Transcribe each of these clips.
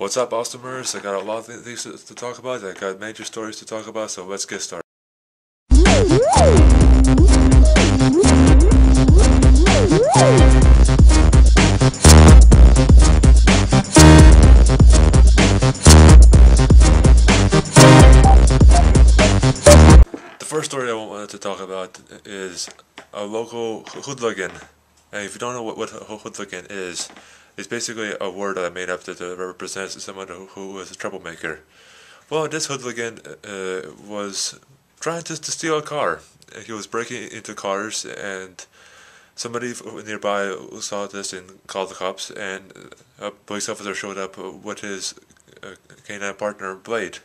What's up, Austiners? I got a lot of things to talk about. I got major stories to talk about, so let's get started. The first story I wanted to talk about is a local hooligan. And if you don't know what a hooligan is, it's basically a word that I made up that represents someone who is a troublemaker. Well, this hooligan was trying to steal a car. He was breaking into cars, and somebody nearby saw this and called the cops, and a police officer showed up with his canine partner, Blade.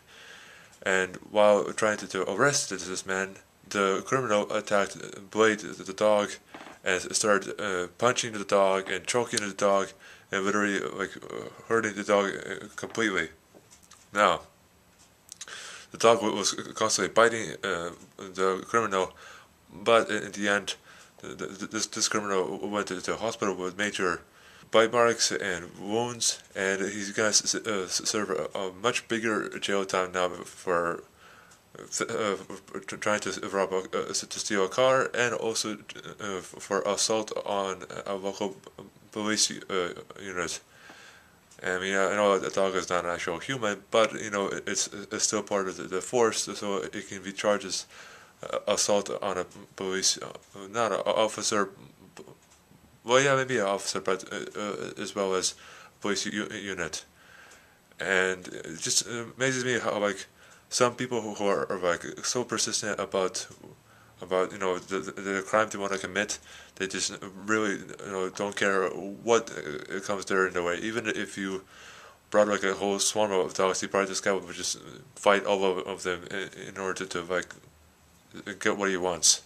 And while trying to arrest this man, the criminal attacked Blade, the dog, and started punching the dog and choking the dog and literally hurting the dog completely. Now, the dog was constantly biting the criminal, but in the end, this criminal went to the hospital with major bite marks and wounds, and he's gonna serve a much bigger jail time now for trying to rob to steal a car, and also for assault on a local police unit. I mean, I know a dog is not an actual human, but it's still part of the force, so it can be charged as assault on a police, not an officer. Well, yeah, maybe an officer, but as well as police unit. And it just amazes me how some people who are so persistent about the crime they want to commit, they just really don't care what comes there in the way. Even if you brought a whole swarm of dogs, you probably this guy would just fight all of them in order to get what he wants.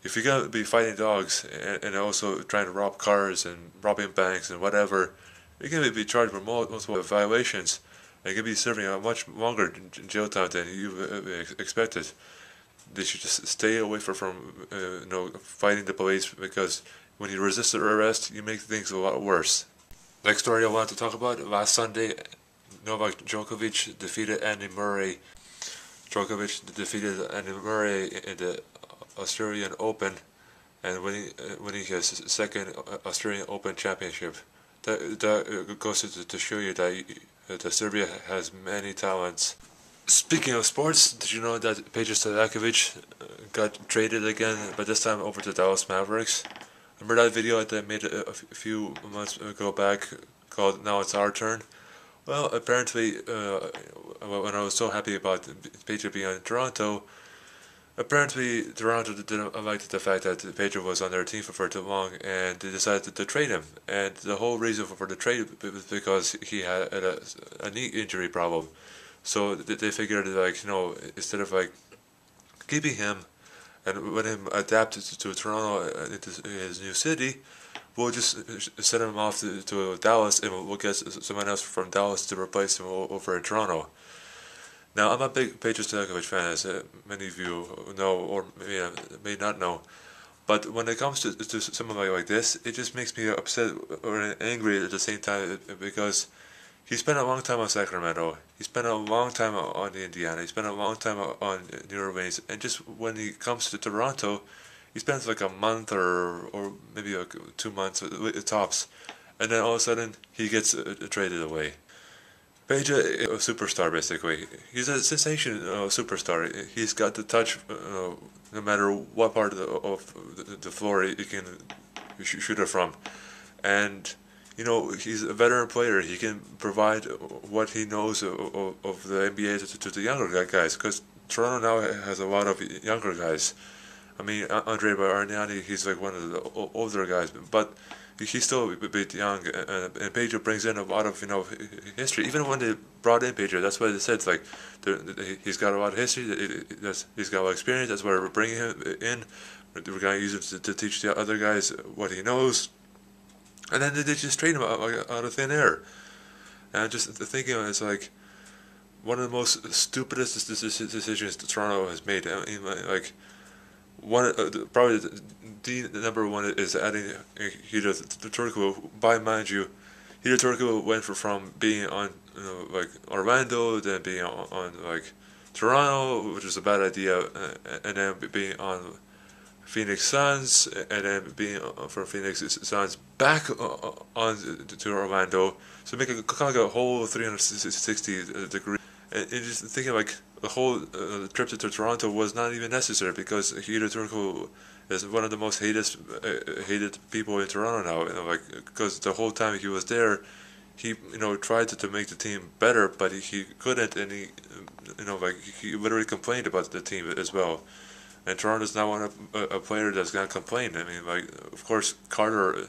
If you're gonna be fighting dogs and also trying to rob cars and robbing banks and whatever, you're gonna be charged with multiple violations, and you're gonna be serving a much longer jail time than you expected. They should just stay away from fighting the police, because when you resist arrest, you make things a lot worse. Next story I wanted to talk about: last Sunday, Novak Djokovic defeated Andy Murray. Djokovic defeated Andy Murray in the Australian Open, and winning his second Australian Open championship. That goes to show you that Serbia has many talents. Speaking of sports, did you know that Peja got traded again, but this time over to Dallas Mavericks? Remember that video that I made a few months ago back called "Now It's Our Turn"? Well, apparently, when I was so happy about Peja being in Toronto, apparently Toronto didn't like the fact that Peja was on their team for too long, and they decided to trade him. And the whole reason for the trade was because he had a knee injury problem. So they figured instead of keeping him and let him adapt to Toronto, into his new city, we'll just send him off to Dallas, and we'll get someone else from Dallas to replace him over in Toronto. Now, I'm a big Peja Stojakovic fan, as many of you know or may not know. But when it comes to someone like this, it just makes me upset or angry at the same time, because he spent a long time on Sacramento. He spent a long time on Indiana. He spent a long time on New Orleans. And just when he comes to Toronto, he spends a month or maybe 2 months tops. And then all of a sudden, he gets traded away. Peja is a superstar, basically. He's a sensational superstar. He's got the touch, no matter what part of the floor he can shoot it from. And he's a veteran player. He can provide what he knows of the NBA to the younger guys, because Toronto now has a lot of younger guys. I mean, Andre Bargnani, he's one of the older guys, but he's still a bit young, and Peja brings in a lot of history. Even when they brought in Peja, that's what they said. He's got a lot of history. He's got a lot of experience. That's why we're bringing him in. We're going to use him to teach the other guys what he knows. And then they just trade him out of thin air. And just thinking, it's one of the most stupidest decisions that Toronto has made. I mean, probably the number one is adding Hedo Turkoglu. By mind you, Hedo Turkoglu went from being on like Orlando, then being on like Toronto, which is a bad idea, and then being on Phoenix Suns, and then being from Phoenix Suns back on to Orlando. So make a kind of like a whole 360 degree. And just thinking like the whole trip to Toronto was not even necessary because Hideo Turco is one of the most hated people in Toronto now. Like because the whole time he was there, he tried to make the team better, but he couldn't, and like he literally complained about the team as well. And Toronto's not one of a player that's gonna complain. I mean, like of course Carter,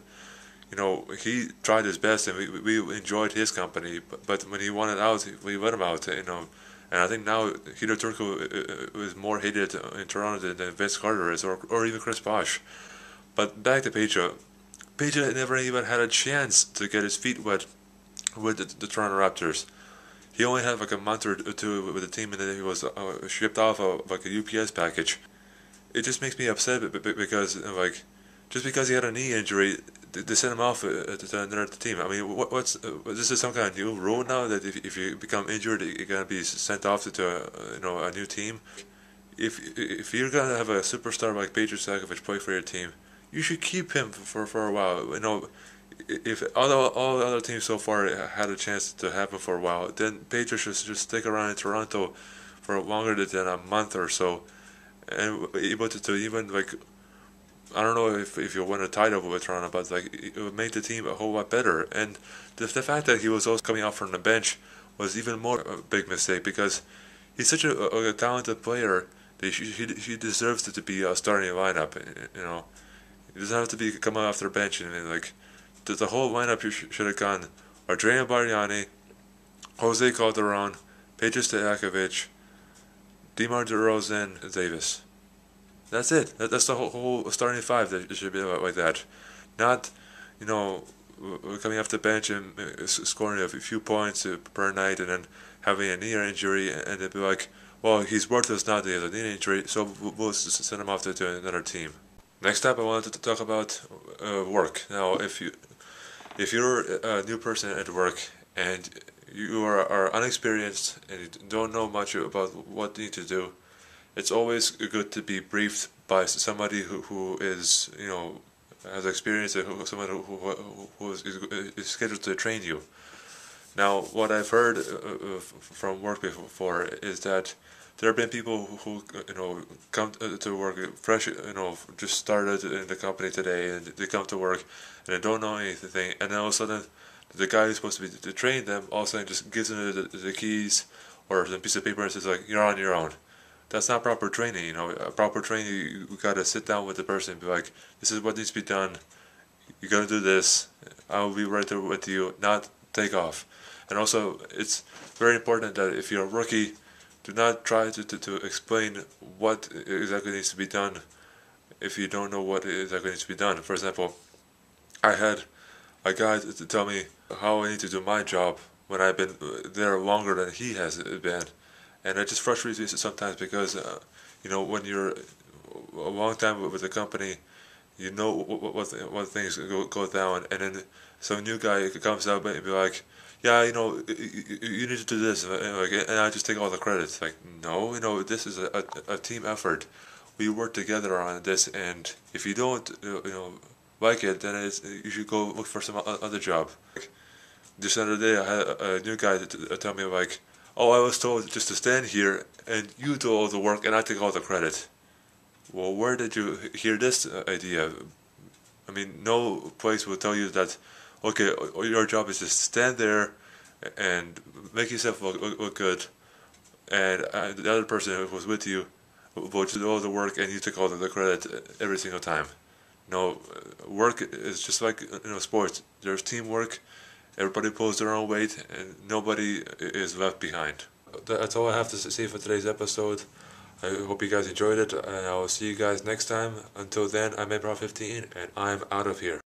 he tried his best, and we enjoyed his company. But when he wanted out, we let him out. And I think now Hideo Turco is more hated in Toronto than Vince Carter is, or even Chris Bosh. But back to Peja. Peja never even had a chance to get his feet wet with the Toronto Raptors. He only had like a month or two with the team, and then he was shipped off like a UPS package. It just makes me upset because like just because he had a knee injury, they sent him off to another team. I mean, what's this is some kind of new rule now that if you become injured, you're gonna be sent off to a new team. If you're gonna have a superstar like Peja Sakovic play for your team, you should keep him for a while. If all the other teams so far had a chance to have him for a while, then Peja should just stick around in Toronto for longer than a month or so, and able to even like, I don't know if you win a title with Toronto, but like it would make the team a whole lot better. And the fact that he was also coming out from the bench was even more a big mistake because he's such a talented player that he deserves to be a starting lineup. He doesn't have to be coming off their bench. And like the whole lineup should have gone Adrian Bargnani, Jose Calderon, Peja Stojakovic, DeMar DeRozan, and Davis. That's it. That's the whole starting five that it should be like that. Not, coming off the bench and scoring a few points per night and then having a knee injury and then be like, well, he's worthless now that he has a knee injury, so we'll send him off to another team. Next up, I wanted to talk about work. Now, if you're a new person at work and you are unexperienced and you don't know much about what you need to do, it's always good to be briefed by somebody who is, has experience and someone who is scheduled to train you. Now, what I've heard from work before is that there have been people who come to work fresh, just started in the company today, and they come to work and they don't know anything, and then all of a sudden the guy who's supposed to train them all of a sudden just gives them the keys or a piece of paper and says like, you're on your own. That's not proper training. Proper training, you gotta sit down with the person and be like, this is what needs to be done. You gotta do this. I will be right there with you. Not take off. And also, it's very important that if you're a rookie, do not try to explain what exactly needs to be done if you don't know what exactly needs to be done. For example, I had a guy to tell me how I need to do my job when I've been there longer than he has been. And it just frustrates me sometimes because, when you're a long time with the company, you know what things go down, and then some new guy comes out and be like, yeah, you need to do this, and I just take all the credit. Like, no, this is a team effort. We work together on this, and if you don't, like it, then you should go look for some other job. Like, this other day, I had a new guy tell me like, oh, I was told just to stand here and you do all the work and I take all the credit. Well, where did you hear this idea? I mean, no place will tell you that, okay, your job is to stand there and make yourself look good, and the other person who was with you will do all the work and you take all the credit every single time. No, work is just like sports. There's teamwork. Everybody pulls their own weight, and nobody is left behind. That's all I have to say for today's episode. I hope you guys enjoyed it, and I will see you guys next time. Until then, I'm Improv15, and I'm out of here.